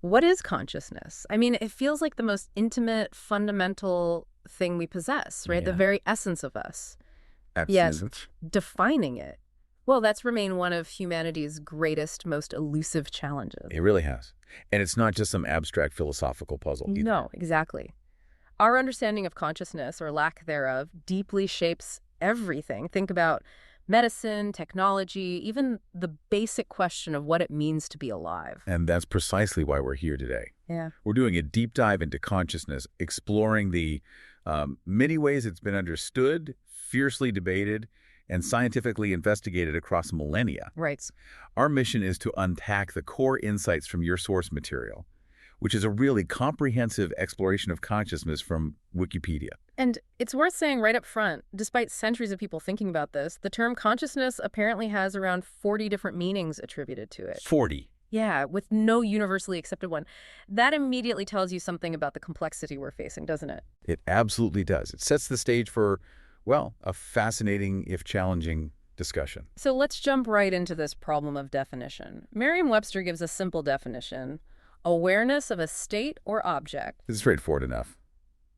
What is consciousness? I mean, it feels like the most intimate, fundamental thing we possess, right? The Yeah, very essence of us. Yet, absolutely. defining it, well, that's remained one of humanity's greatest, most elusive challenges. It really has. And it's not just some abstract philosophical puzzle either. No, exactly. Our understanding of consciousness, or lack thereof, deeply shapes everything. Think about medicine, technology, even the basic question of what it means to be alive. And that's precisely why we're here today. Yeah. We're doing a deep dive into consciousness, exploring the many ways it's been understood, fiercely debated, and scientifically investigated across millennia. Right. Our mission is to unpack the core insights from your source material, which is a really comprehensive exploration of consciousness from Wikipedia. And it's worth saying right up front, despite centuries of people thinking about this, the term consciousness apparently has around 40 different meanings attributed to it. 40. Yeah, with no universally accepted one. That immediately tells you something about the complexity we're facing, doesn't it? It absolutely does. It sets the stage for, well, a fascinating, if challenging, discussion. So let's jump right into this problem of definition. Merriam-Webster gives a simple definition: awareness of a state or object. It's straightforward enough.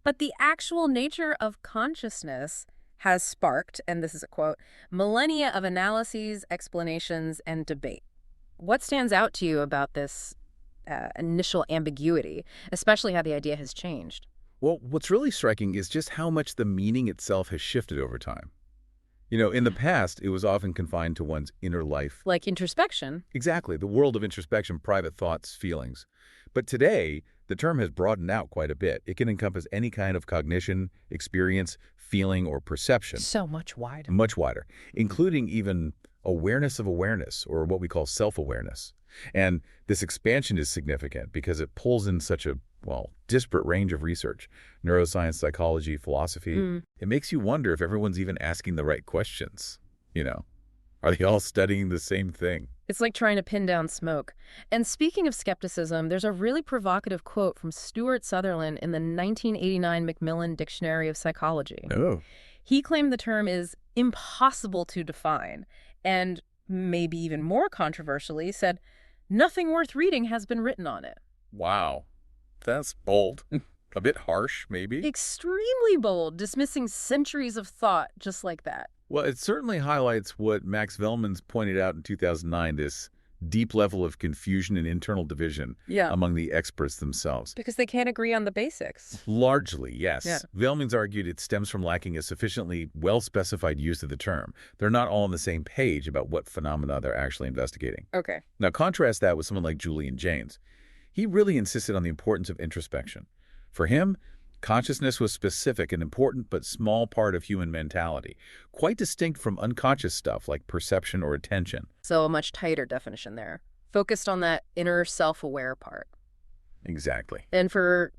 But the actual nature of consciousness has sparked, and this is a quote, millennia of analyses, explanations, and debate. What stands out to you about this initial ambiguity, especially how the idea has changed? Well, what's really striking is just how much the meaning itself has shifted over time. You know, in the past, it was often confined to one's inner life. Like introspection. Exactly, the world of introspection, private thoughts, feelings. But today, the term has broadened out quite a bit. It can encompass any kind of cognition, experience, feeling, or perception. So much wider. Much wider, including even awareness of awareness, or what we call self-awareness. And this expansion is significant because it pulls in such a, well, disparate range of research: neuroscience, psychology, philosophy. It makes you wonder if everyone's even asking the right questions. You know, are they all studying the same thing? It's like trying to pin down smoke. And speaking of skepticism, there's a really provocative quote from Stuart Sutherland in the 1989 Macmillan Dictionary of Psychology. Oh. He claimed the term is impossible to define, and maybe even more controversially said, nothing worth reading has been written on it. Wow. That's bold. A bit harsh, maybe. Extremely bold, dismissing centuries of thought just like that. Well, it certainly highlights what Max Velleman's pointed out in 2009, this deep level of confusion and internal division among the experts themselves. Because they can't agree on the basics. Largely, yes. Yeah. Velleman's argued it stems from lacking a sufficiently well-specified use of the term. They're not all on the same page about what phenomena they're actually investigating. Okay. Now, contrast that with someone like Julian Jaynes. He really insisted on the importance of introspection. For him, consciousness was specific and important but small part of human mentality, quite distinct from unconscious stuff like perception or attention. So a much tighter definition there, focused on that inner self-aware part. Exactly. And for,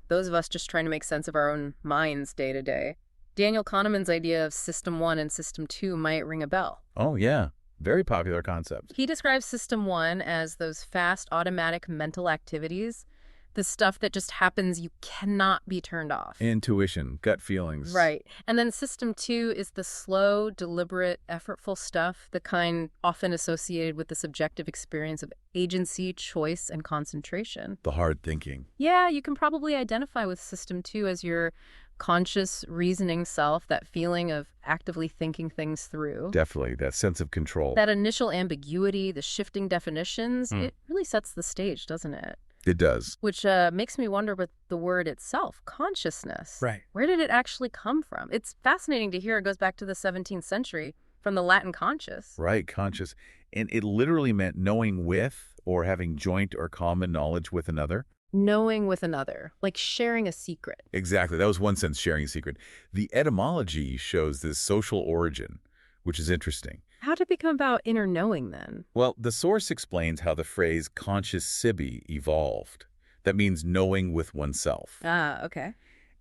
those of us just trying to make sense of our own minds day to day, Daniel Kahneman's idea of System 1 and System 2 might ring a bell. Oh, yeah. Very popular concept. He describes System 1 as those fast, automatic mental activities, the stuff that just happens, you cannot be turned off. Intuition, gut feelings. Right. And then System 2 is the slow, deliberate, effortful stuff, the kind often associated with the subjective experience of agency, choice, and concentration. The hard thinking. Yeah, you can probably identify with System 2 as your conscious, reasoning self, that feeling of actively thinking things through. Definitely, that sense of control. That initial ambiguity, the shifting definitions, it really sets the stage, doesn't it? It does. Which makes me wonder with the word itself, consciousness. Right. Where did it actually come from? It's fascinating to hear it goes back to the 17th century from the Latin conscious. Right, conscious. And it literally meant knowing with or having joint or common knowledge with another. Knowing with another, like sharing a secret. Exactly. That was one sense, sharing a secret. The etymology shows this social origin, which is interesting. How did it become about inner knowing then? Well, the source explains how the phrase conscious sibi evolved. That means knowing with oneself. Ah, okay.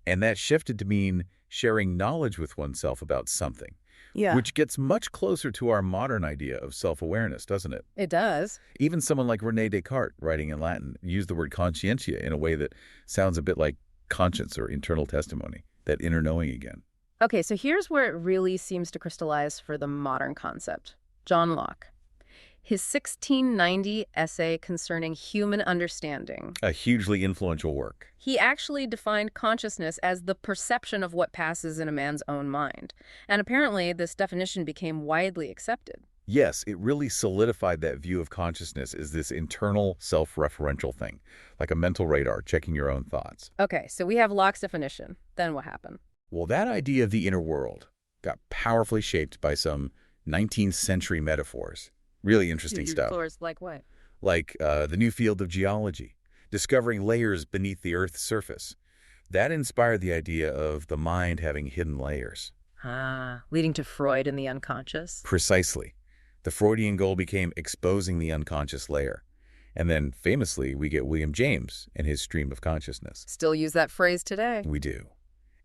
And that shifted to mean sharing knowledge with oneself about something. Yeah. Which gets much closer to our modern idea of self-awareness, doesn't it? It does. Even someone like René Descartes, writing in Latin, used the word conscientia in a way that sounds a bit like conscience or internal testimony, that inner knowing again. Okay, so here's where it really seems to crystallize for the modern concept. John Locke. His 1690 essay concerning human understanding. A hugely influential work. He actually defined consciousness as the perception of what passes in a man's own mind. And apparently, this definition became widely accepted. Yes, it really solidified that view of consciousness as this internal, self-referential thing, like a mental radar checking your own thoughts. Okay, so we have Locke's definition. Then what happened? Well, that idea of the inner world got powerfully shaped by some 19th century metaphors. Really interesting stuff. Metaphors like what? Like the new field of geology, discovering layers beneath the Earth's surface. That inspired the idea of the mind having hidden layers. Leading to Freud and the unconscious? Precisely. The Freudian goal became exposing the unconscious layer. And then, famously, we get William James and his stream of consciousness. Still use that phrase today. We do.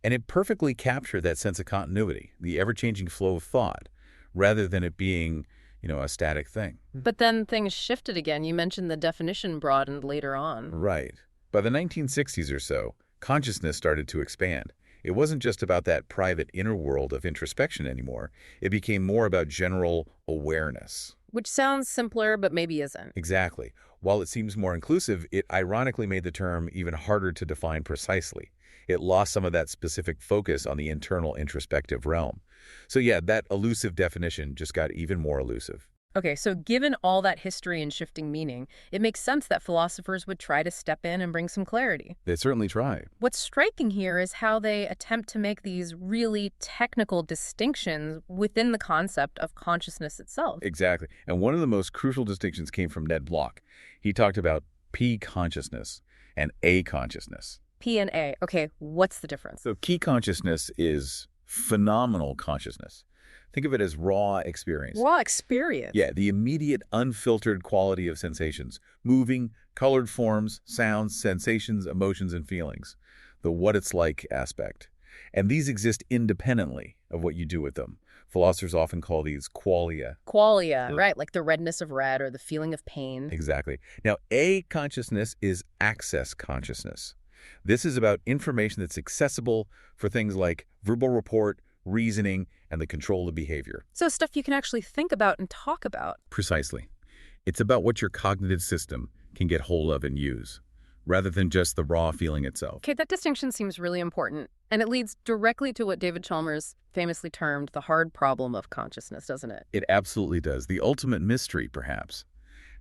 And it perfectly captured that sense of continuity, the ever-changing flow of thought, rather than it being, a static thing. But then things shifted again. You mentioned the definition broadened later on. Right. By the 1960s or so, consciousness started to expand. It wasn't just about that private inner world of introspection anymore. It became more about general awareness. Which sounds simpler, but maybe isn't. Exactly. While it seems more inclusive, it ironically made the term even harder to define precisely. It lost some of that specific focus on the internal introspective realm. So yeah, that elusive definition just got even more elusive. Okay, so given all that history and shifting meaning, it makes sense that philosophers would try to step in and bring some clarity. They certainly try. What's striking here is how they attempt to make these really technical distinctions within the concept of consciousness itself. Exactly. And one of the most crucial distinctions came from Ned Block. He talked about P consciousness and A consciousness. P and A. Okay, what's the difference? So key consciousness is phenomenal consciousness. Think of it as raw experience. Raw experience? Yeah, the immediate, unfiltered quality of sensations. Moving, colored forms, sounds, sensations, emotions, and feelings. The what it's like aspect. And these exist independently of what you do with them. Philosophers often call these qualia. Qualia, right, like the redness of red or the feeling of pain. Exactly. Now, A consciousness is access consciousness. This is about information that's accessible for things like verbal report, reasoning, and the control of behavior. So stuff you can actually think about and talk about. Precisely. It's about what your cognitive system can get hold of and use, rather than just the raw feeling itself. Okay, that distinction seems really important. And it leads directly to what David Chalmers famously termed the hard problem of consciousness, doesn't it? It absolutely does. The ultimate mystery, perhaps.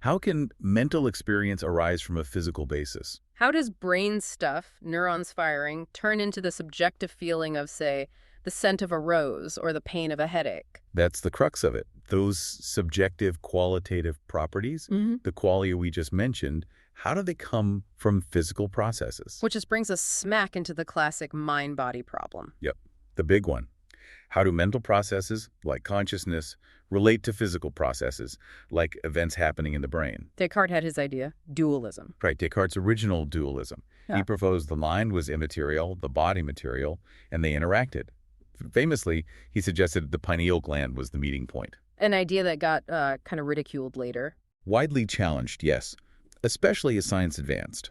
How can mental experience arise from a physical basis? How does brain stuff, neurons firing, turn into the subjective feeling of, say, the scent of a rose or the pain of a headache? That's the crux of it. Those subjective qualitative properties, the qualia we just mentioned, how do they come from physical processes? Which just brings us smack into the classic mind-body problem. Yep, the big one. How do mental processes, like consciousness, relate to physical processes, like events happening in the brain? Descartes had his idea, dualism. Right, Descartes' original dualism. Yeah. He proposed the mind was immaterial, the body material, and they interacted. Famously, he suggested the pineal gland was the meeting point. An idea that got kind of ridiculed later. Widely challenged, yes, especially as science advanced.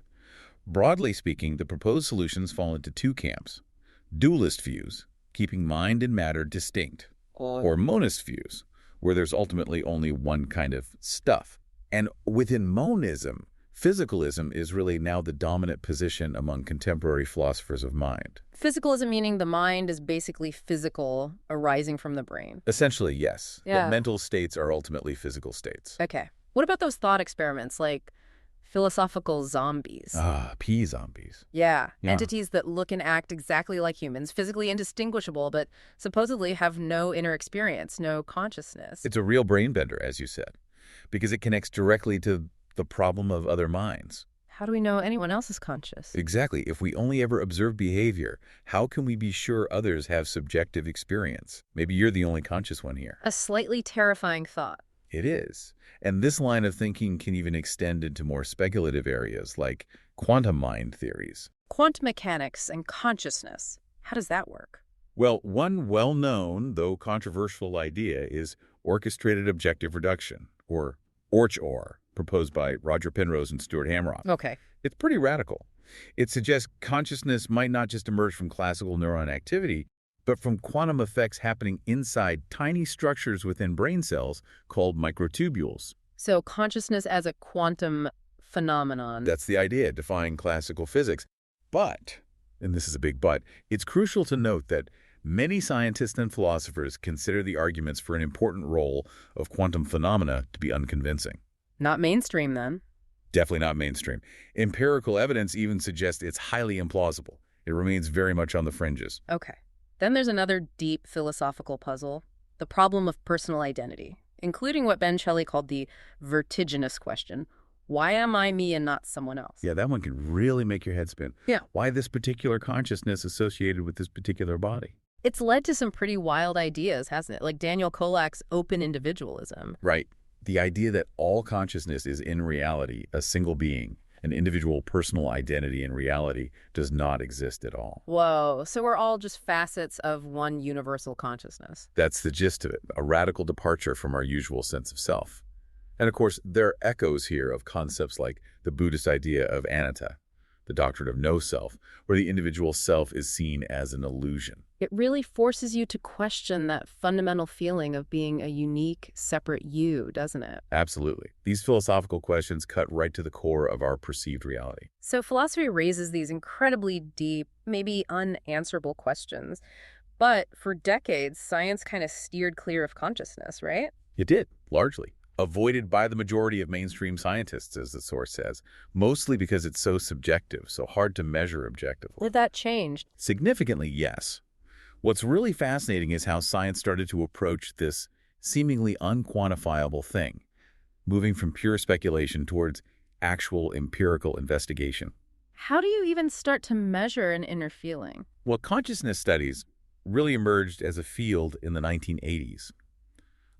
Broadly speaking, the proposed solutions fall into two camps. Dualist views, keeping mind and matter distinct, or monist views, where there's ultimately only one kind of stuff. And within monism, physicalism is really now the dominant position among contemporary philosophers of mind. Physicalism meaning the mind is basically physical, arising from the brain. Essentially, yes. Yeah. But mental states are ultimately physical states. Okay. What about those thought experiments, like philosophical zombies? P zombies. Yeah. Yeah. Entities that look and act exactly like humans, physically indistinguishable, but supposedly have no inner experience, no consciousness. It's a real brain bender, as you said, because it connects directly to the problem of other minds. How do we know anyone else is conscious? Exactly. If we only ever observe behavior, how can we be sure others have subjective experience? Maybe you're the only conscious one here. A slightly terrifying thought. It is. And this line of thinking can even extend into more speculative areas like quantum mind theories. Quantum mechanics and consciousness. How does that work? Well, one well-known, though controversial idea is orchestrated objective reduction, or ORCH-OR, proposed by Roger Penrose and Stuart Hamrock. Okay. It's pretty radical. It suggests consciousness might not just emerge from classical neuron activity, but from quantum effects happening inside tiny structures within brain cells called microtubules. So consciousness as a quantum phenomenon. That's the idea, defying classical physics. But, and this is a big but, it's crucial to note that many scientists and philosophers consider the arguments for an important role of quantum phenomena to be unconvincing. Not mainstream, then. Definitely not mainstream. Empirical evidence even suggests it's highly implausible. It remains very much on the fringes. Okay. Then there's another deep philosophical puzzle, the problem of personal identity, including what Ben Shelley called the vertiginous question. Why am I me and not someone else? Yeah, that one can really make your head spin. Yeah. Why this particular consciousness associated with this particular body? It's led to some pretty wild ideas, hasn't it? Like Daniel Kolak's open individualism. Right. The idea that all consciousness is in reality a single being, an individual personal identity in reality, does not exist at all. Whoa, so we're all just facets of one universal consciousness. That's the gist of it, a radical departure from our usual sense of self. And of course, there are echoes here of concepts like the Buddhist idea of anatta, the doctrine of no self, where the individual self is seen as an illusion. It really forces you to question that fundamental feeling of being a unique, separate you, doesn't it? Absolutely. These philosophical questions cut right to the core of our perceived reality. So philosophy raises these incredibly deep, maybe unanswerable questions. But for decades, science kind of steered clear of consciousness, right? It did, largely. Avoided by the majority of mainstream scientists, as the source says, mostly because it's so subjective, so hard to measure objectively. Did that change? Significantly, yes. What's really fascinating is how science started to approach this seemingly unquantifiable thing, moving from pure speculation towards actual empirical investigation. How do you even start to measure an inner feeling? Well, consciousness studies really emerged as a field in the 1980s.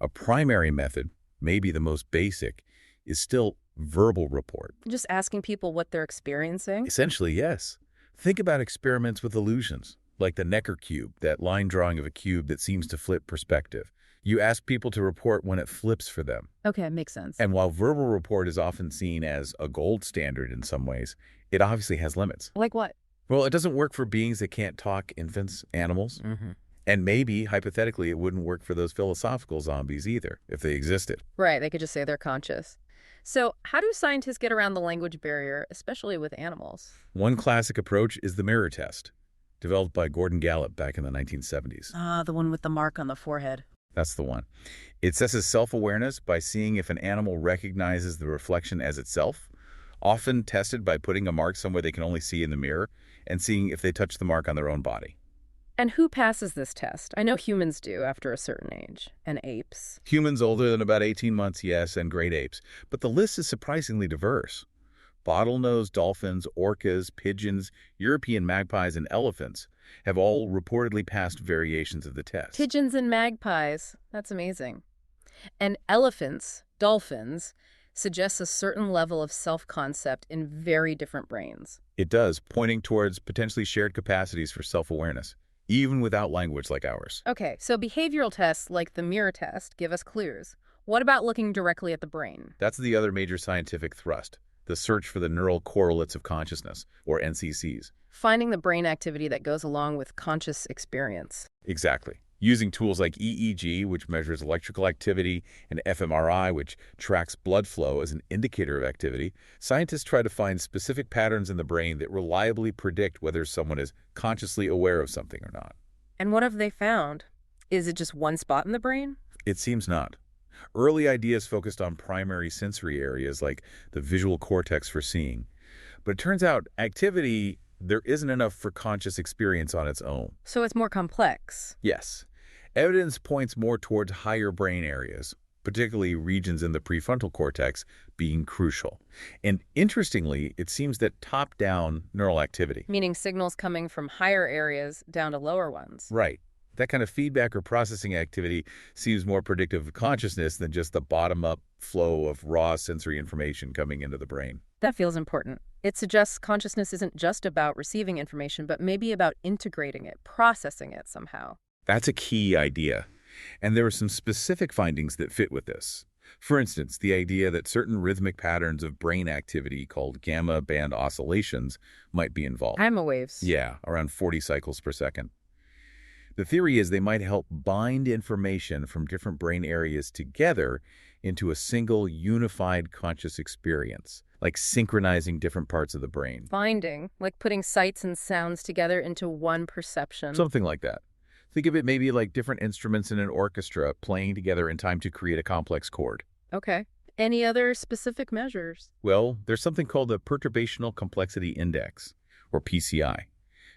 A primary method, maybe the most basic, is still verbal report. Just asking people what they're experiencing? Essentially, yes. Think about experiments with illusions, like the Necker cube, that line drawing of a cube that seems to flip perspective. You ask people to report when it flips for them. Okay, makes sense. And while verbal report is often seen as a gold standard in some ways, it obviously has limits. Like what? Well, it doesn't work for beings that can't talk, infants, animals. Mm-hmm. And maybe, hypothetically, it wouldn't work for those philosophical zombies either, if they existed. Right, they could just say they're conscious. So how do scientists get around the language barrier, especially with animals? One classic approach is the mirror test, developed by Gordon Gallup back in the 1970s. Ah, the one with the mark on the forehead. That's the one. It assesses self-awareness by seeing if an animal recognizes the reflection as itself, often tested by putting a mark somewhere they can only see in the mirror, and seeing if they touch the mark on their own body. And who passes this test? I know humans do after a certain age, and apes. Humans older than about 18 months, yes, and great apes. But the list is surprisingly diverse. Bottlenose dolphins, orcas, pigeons, European magpies, and elephants have all reportedly passed variations of the test. Pigeons and magpies. That's amazing. And elephants, dolphins, suggests a certain level of self-concept in very different brains. It does, pointing towards potentially shared capacities for self-awareness, even without language like ours. Okay, so behavioral tests like the mirror test give us clues. What about looking directly at the brain? That's the other major scientific thrust, the search for the neural correlates of consciousness, or NCCs. Finding the brain activity that goes along with conscious experience. Exactly. Using tools like EEG, which measures electrical activity, and fMRI, which tracks blood flow as an indicator of activity, scientists try to find specific patterns in the brain that reliably predict whether someone is consciously aware of something or not. And what have they found? Is it just one spot in the brain? It seems not. Early ideas focused on primary sensory areas like the visual cortex for seeing. But it turns out activity, there isn't enough for conscious experience on its own. So it's more complex. Yes. Evidence points more towards higher brain areas, particularly regions in the prefrontal cortex, being crucial. And interestingly, it seems that top-down neural activity. Meaning signals coming from higher areas down to lower ones. Right. That kind of feedback or processing activity seems more predictive of consciousness than just the bottom-up flow of raw sensory information coming into the brain. That feels important. It suggests consciousness isn't just about receiving information, but maybe about integrating it, processing it somehow. That's a key idea. And there are some specific findings that fit with this. For instance, the idea that certain rhythmic patterns of brain activity called gamma band oscillations might be involved. Gamma waves. Yeah, around 40 cycles per second. The theory is they might help bind information from different brain areas together into a single unified conscious experience, like synchronizing different parts of the brain. Binding, like putting sights and sounds together into one perception. Something like that. Think of it maybe like different instruments in an orchestra playing together in time to create a complex chord. Okay. Any other specific measures? Well, there's something called the Perturbational Complexity Index, or PCI,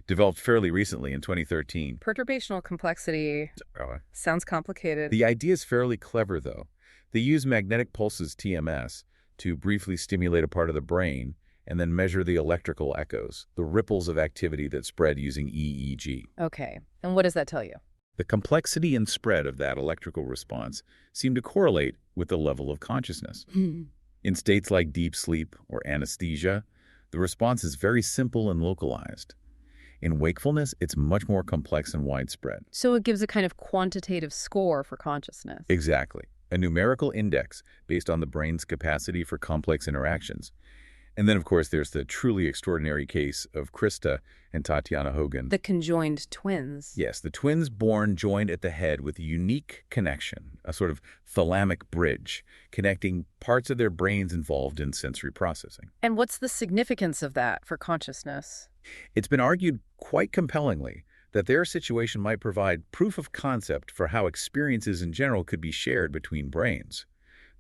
developed fairly recently in 2013. Perturbational complexity Uh, sounds complicated. The idea is fairly clever, though. They use magnetic pulses, TMS, to briefly stimulate a part of the brain and then measure the electrical echoes, the ripples of activity that spread using EEG. Okay. And what does that tell you? The complexity and spread of that electrical response seem to correlate with the level of consciousness. In states like deep sleep or anesthesia, the response is very simple and localized. In wakefulness, it's much more complex and widespread. So it gives a kind of quantitative score for consciousness. Exactly. A numerical index based on the brain's capacity for complex interactions. And then, of course, there's the truly extraordinary case of Krista and Tatiana Hogan. The conjoined twins. Yes, the twins born joined at the head with a unique connection, a sort of thalamic bridge, connecting parts of their brains involved in sensory processing. And what's the significance of that for consciousness? It's been argued quite compellingly that their situation might provide proof of concept for how experiences in general could be shared between brains.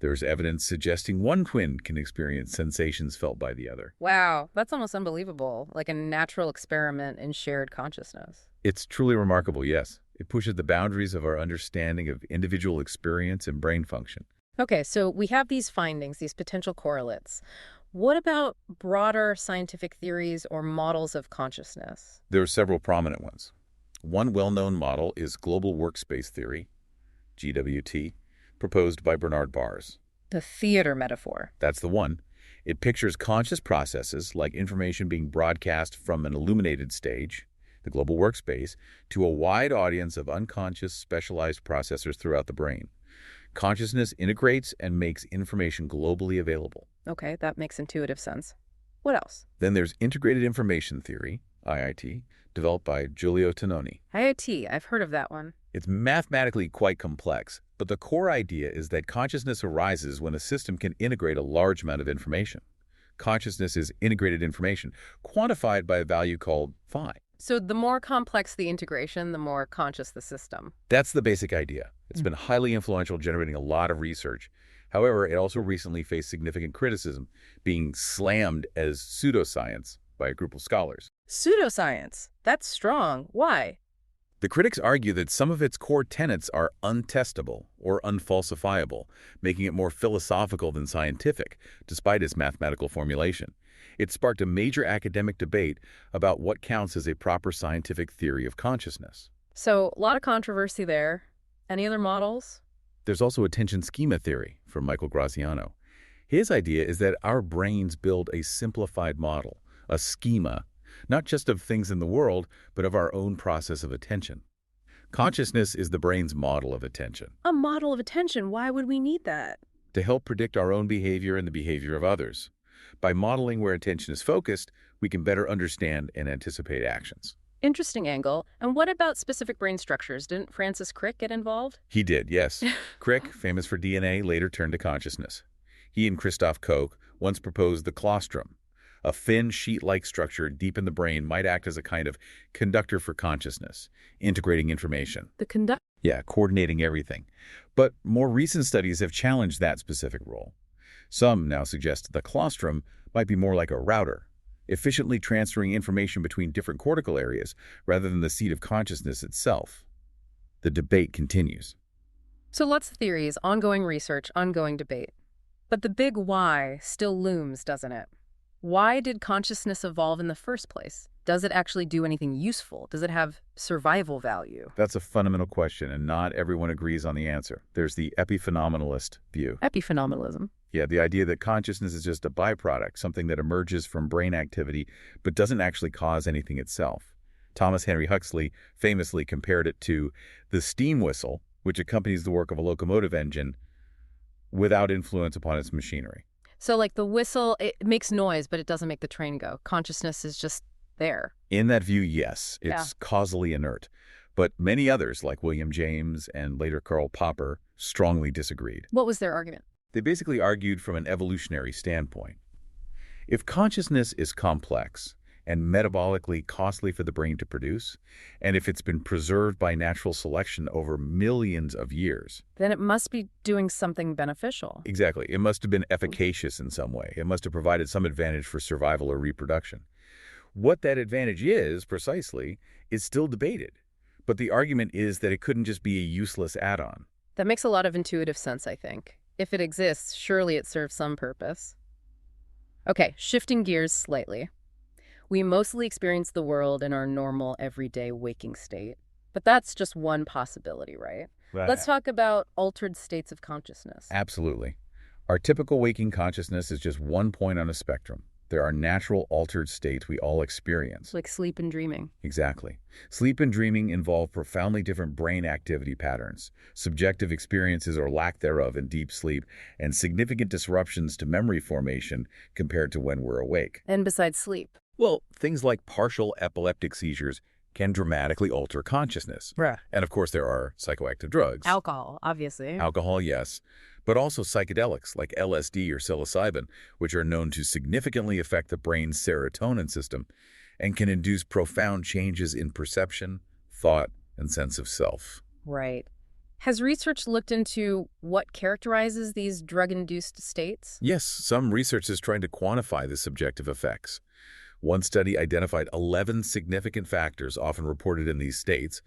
There's evidence suggesting one twin can experience sensations felt by the other. Wow, that's almost unbelievable, like a natural experiment in shared consciousness. It's truly remarkable, yes. It pushes the boundaries of our understanding of individual experience and brain function. Okay, so we have these findings, these potential correlates. What about broader scientific theories or models of consciousness? There are several prominent ones. One well-known model is global workspace theory, GWT, proposed by Bernard Bars. The theater metaphor. That's the one. It pictures conscious processes like information being broadcast from an illuminated stage, the global workspace, to a wide audience of unconscious specialized processors throughout the brain. Consciousness integrates and makes information globally available. Okay, that makes intuitive sense. What else? Then there's integrated information theory, IIT, developed by Giulio Tononi. IoT, I've heard of that one. It's mathematically quite complex, but the core idea is that consciousness arises when a system can integrate a large amount of information. Consciousness is integrated information, quantified by a value called phi. So the more complex the integration, the more conscious the system. That's the basic idea. It's been highly influential, generating a lot of research. However, it also recently faced significant criticism, being slammed as pseudoscience by a group of scholars. Pseudoscience. That's strong. Why? The critics argue that some of its core tenets are untestable or unfalsifiable, making it more philosophical than scientific, despite its mathematical formulation. It sparked a major academic debate about what counts as a proper scientific theory of consciousness. So a lot of controversy there. Any other models? There's also attention schema theory from Michael Graziano. His idea is that our brains build a simplified model, a schema, not just of things in the world, but of our own process of attention. Consciousness is the brain's model of attention. A model of attention. Why would we need that? To help predict our own behavior and the behavior of others. By modeling where attention is focused, we can better understand and anticipate actions. Interesting angle. And what about specific brain structures? Didn't Francis Crick get involved? He did, yes. Crick, famous for DNA, later turned to consciousness. He and Christoph Koch once proposed the claustrum. A thin, sheet-like structure deep in the brain might act as a kind of conductor for consciousness, integrating information. Yeah, coordinating everything. But more recent studies have challenged that specific role. Some now suggest the claustrum might be more like a router, efficiently transferring information between different cortical areas rather than the seat of consciousness itself. The debate continues. So lots of theories, ongoing research, ongoing debate. But the big why still looms, doesn't it? Why did consciousness evolve in the first place? Does it actually do anything useful? Does it have survival value? That's a fundamental question, and not everyone agrees on the answer. There's the epiphenomenalist view. Epiphenomenalism. Yeah, the idea that consciousness is just a byproduct, something that emerges from brain activity, but doesn't actually cause anything itself. Thomas Henry Huxley famously compared it to the steam whistle, which accompanies the work of a locomotive engine without influence upon its machinery. So like the whistle, it makes noise, but it doesn't make the train go. Consciousness is just there. In that view, yes, it's causally inert. But many others, like William James and later Karl Popper, strongly disagreed. What was their argument? They basically argued from an evolutionary standpoint. If consciousness is complex and metabolically costly for the brain to produce, and if it's been preserved by natural selection over millions of years, Then it must be doing something beneficial. exactly, it must have been efficacious in some way. It must have provided some advantage for survival or reproduction. What that advantage is, precisely, is still debated. But the argument is that it couldn't just be a useless add-on. That makes a lot of intuitive sense, I think. If it exists, surely it serves some purpose. Okay, shifting gears slightly. We mostly experience the world in our normal, everyday waking state. But that's just one possibility, right? Let's talk about altered states of consciousness. Absolutely. Our typical waking consciousness is just one point on a spectrum. There are natural altered states we all experience. Like sleep and dreaming. Exactly. Sleep and dreaming involve profoundly different brain activity patterns, subjective experiences or lack thereof in deep sleep, and significant disruptions to memory formation compared to when we're awake. And besides sleep. Well, things like partial epileptic seizures can dramatically alter consciousness. Bruh. And of course, there are psychoactive drugs. Alcohol, obviously. Alcohol, yes, but also psychedelics like LSD or psilocybin, which are known to significantly affect the brain's serotonin system and can induce profound changes in perception, thought, and sense of self. Right. Has research looked into what characterizes these drug-induced states? Yes, some research is trying to quantify the subjective effects. One study identified 11 significant factors often reported in these states,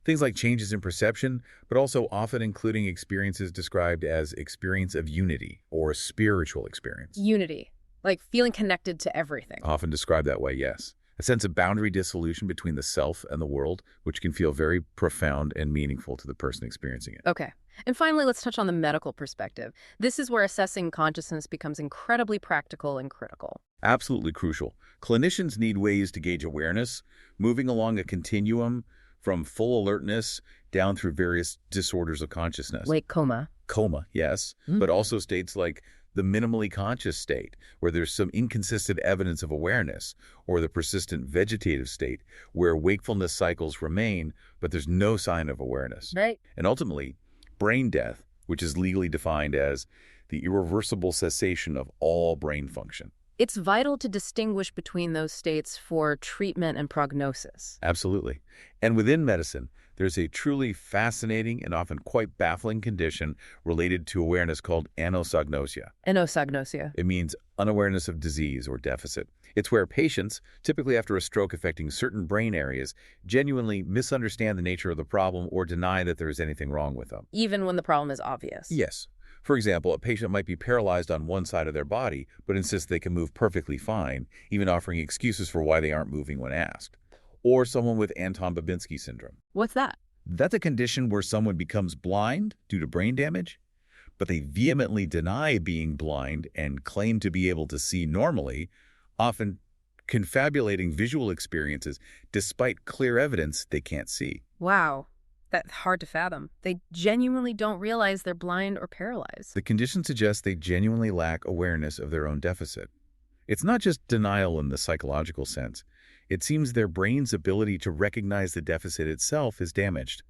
things like changes in perception, but also often including experiences described as experience of unity or spiritual experience. Unity, like feeling connected to everything. Often described that way, yes. A sense of boundary dissolution between the self and the world, which can feel very profound and meaningful to the person experiencing it. Okay. And finally, let's touch on the medical perspective. This is where assessing consciousness becomes incredibly practical and critical. Absolutely crucial. Clinicians need ways to gauge awareness, moving along a continuum from full alertness down through various disorders of consciousness. Like coma. Coma, yes, but also states like the minimally conscious state, where there's some inconsistent evidence of awareness, or the persistent vegetative state, where wakefulness cycles remain, but there's no sign of awareness. Right. And ultimately, brain death, which is legally defined as the irreversible cessation of all brain function. It's vital to distinguish between those states for treatment and prognosis. Absolutely. And within medicine, there's a truly fascinating and often quite baffling condition related to awareness called anosognosia. Anosognosia. It means unawareness of disease or deficit. It's where patients, typically after a stroke affecting certain brain areas, genuinely misunderstand the nature of the problem or deny that there is anything wrong with them. Even when the problem is obvious. Yes. For example, a patient might be paralyzed on one side of their body, but insists they can move perfectly fine, even offering excuses for why they aren't moving when asked. Or someone with Anton Babinski syndrome. What's that? That's a condition where someone becomes blind due to brain damage, but they vehemently deny being blind and claim to be able to see normally, often confabulating visual experiences despite clear evidence they can't see. Wow. That's hard to fathom. They genuinely don't realize they're blind or paralyzed. The condition suggests they genuinely lack awareness of their own deficit. It's not just denial in the psychological sense. It seems their brain's ability to recognize the deficit itself is damaged.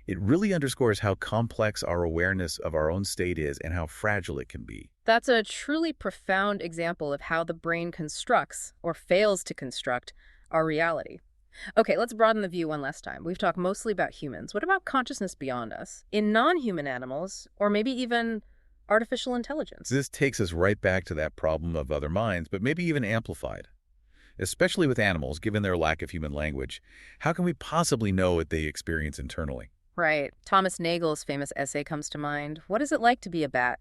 It really underscores how complex our awareness of our own state is and how fragile it can be. That's a truly profound example of how the brain constructs, or fails to construct, our reality. Okay, let's broaden the view one last time. We've talked mostly about humans. What about consciousness beyond us? In non-human animals, or maybe even artificial intelligence? This takes us right back to that problem of other minds, but maybe even amplified. Especially with animals, given their lack of human language, how can we possibly know what they experience internally? Right. Thomas Nagel's famous essay comes to mind. What is it like to be a bat?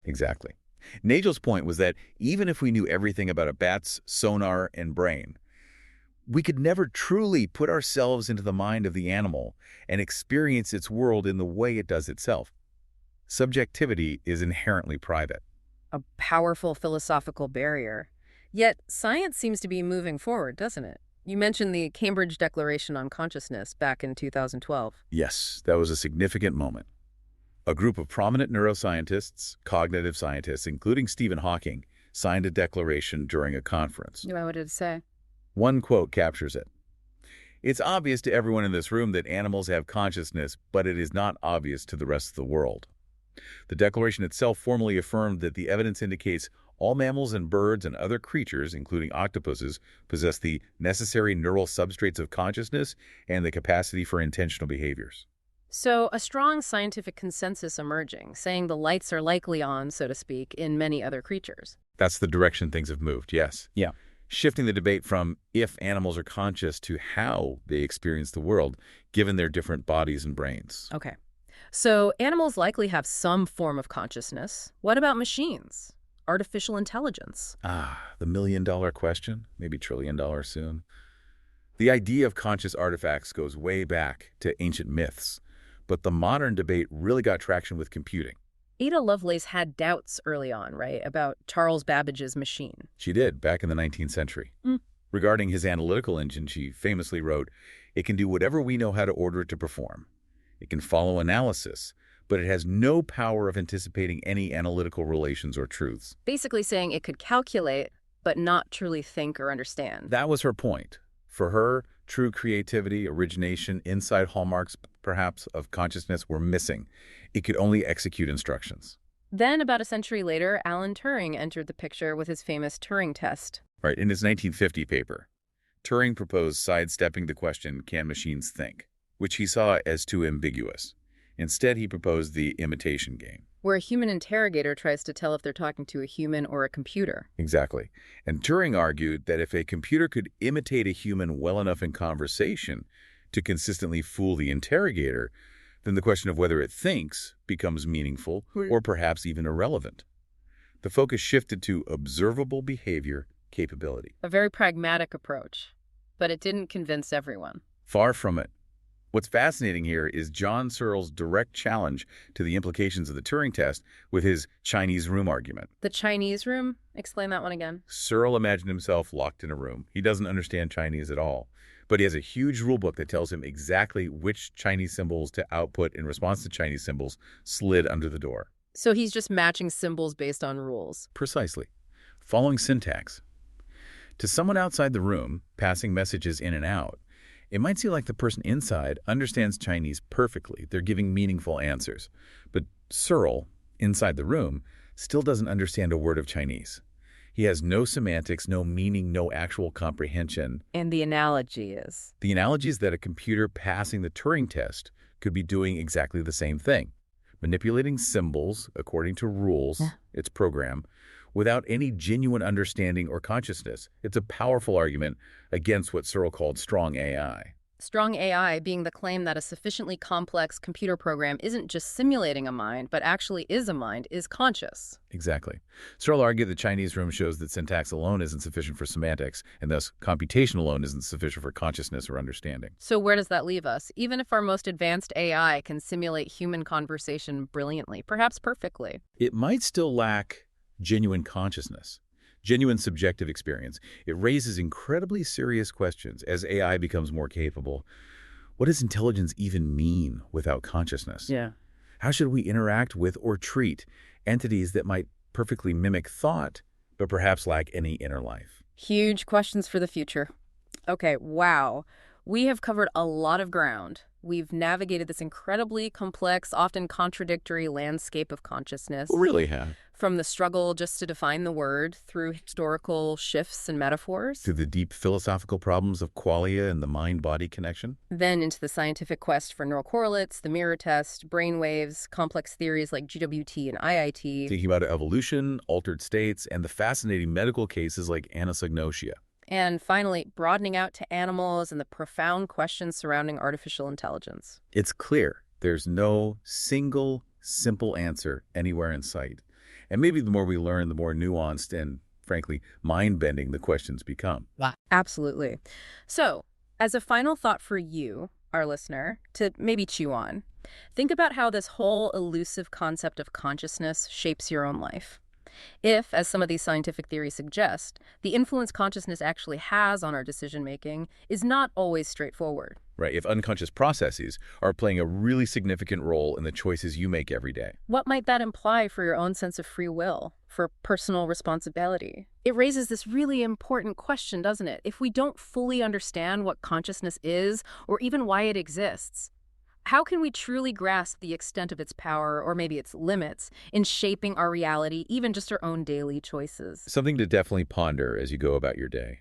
Exactly. Nagel's point was that even if we knew everything about a bat's sonar and brain, we could never truly put ourselves into the mind of the animal and experience its world in the way it does itself. Subjectivity is inherently private. A powerful philosophical barrier. Yet science seems to be moving forward, doesn't it? You mentioned the Cambridge Declaration on Consciousness back in 2012. Yes, that was a significant moment. A group of prominent neuroscientists, cognitive scientists, including Stephen Hawking, signed a declaration during a conference. What did it say? One quote captures it. It's obvious to everyone in this room that animals have consciousness, but it is not obvious to the rest of the world. The Declaration itself formally affirmed that the evidence indicates all mammals and birds and other creatures, including octopuses, possess the necessary neural substrates of consciousness and the capacity for intentional behaviors. So a strong scientific consensus emerging, saying the lights are likely on, so to speak, in many other creatures. That's the direction things have moved, yes. Yeah. Shifting the debate from if animals are conscious to how they experience the world, given their different bodies and brains. Okay. So animals likely have some form of consciousness. What about machines? Artificial intelligence? The million-dollar question, maybe trillion-dollar soon. The idea of conscious artifacts goes way back to ancient myths, but the modern debate really got traction with computing. Ada Lovelace had doubts early on, right, about Charles Babbage's machine. She did, back in the 19th century. Regarding his analytical engine, she famously wrote, "It can do whatever we know how to order it to perform. It can follow analysis, but it has no power of anticipating any analytical relations or truths." Basically saying it could calculate, but not truly think or understand. That was her point. For her, true creativity, origination, inside hallmarks, perhaps, of consciousness were missing. It could only execute instructions. Then, about a century later, Alan Turing entered the picture with his famous Turing test. Right, in his 1950 paper, Turing proposed sidestepping the question, can machines think, which he saw as too ambiguous. Instead, he proposed the imitation game. Where a human interrogator tries to tell if they're talking to a human or a computer. Exactly. And Turing argued that if a computer could imitate a human well enough in conversation to consistently fool the interrogator, then the question of whether it thinks becomes meaningful or perhaps even irrelevant. The focus shifted to observable behavior capability. A very pragmatic approach, but it didn't convince everyone. Far from it. What's fascinating here is John Searle's direct challenge to the implications of the Turing test with his Chinese room argument. The Chinese room? Explain that one again. Searle imagined himself locked in a room. He doesn't understand Chinese at all, but he has a huge rule book that tells him exactly which Chinese symbols to output in response to Chinese symbols slid under the door. So he's just matching symbols based on rules. Precisely. Following syntax. To someone outside the room, passing messages in and out, it might seem like the person inside understands Chinese perfectly. They're giving meaningful answers. But Searle, inside the room, still doesn't understand a word of Chinese. He has no semantics, no meaning, no actual comprehension. And the analogy is? The analogy is that a computer passing the Turing test could be doing exactly the same thing, manipulating symbols according to rules, its program, without any genuine understanding or consciousness. It's a powerful argument against what Searle called strong AI. Strong AI being the claim that a sufficiently complex computer program isn't just simulating a mind, but actually is a mind, is conscious. Exactly. Searle argued the Chinese room shows that syntax alone isn't sufficient for semantics, and thus computation alone isn't sufficient for consciousness or understanding. So where does that leave us? Even if our most advanced AI can simulate human conversation brilliantly, perhaps perfectly, it might still lack genuine consciousness, genuine subjective experience. It raises incredibly serious questions as AI becomes more capable. What does intelligence even mean without consciousness? Yeah. How should we interact with or treat entities that might perfectly mimic thought, but perhaps lack any inner life? Huge questions for the future. Okay, wow. We have covered a lot of ground. We've navigated this incredibly complex, often contradictory landscape of consciousness. We really have. From the struggle just to define the word, through historical shifts and metaphors. To the deep philosophical problems of qualia and the mind-body connection. Then into the scientific quest for neural correlates, the mirror test, brainwaves, complex theories like GWT and IIT. Thinking about evolution, altered states, and the fascinating medical cases like anosognosia. And finally, broadening out to animals and the profound questions surrounding artificial intelligence. It's clear there's no single, simple answer anywhere in sight. And maybe the more we learn, the more nuanced and, frankly, mind-bending the questions become. Absolutely. So, as a final thought for you, our listener, to maybe chew on, think about how this whole elusive concept of consciousness shapes your own life. If, as some of these scientific theories suggest, the influence consciousness actually has on our decision-making is not always straightforward. Right, if unconscious processes are playing a really significant role in the choices you make every day. What might that imply for your own sense of free will, for personal responsibility? It raises this really important question, doesn't it? If we don't fully understand what consciousness is, or even why it exists, how can we truly grasp the extent of its power, or maybe its limits, in shaping our reality, even just our own daily choices? Something to definitely ponder as you go about your day.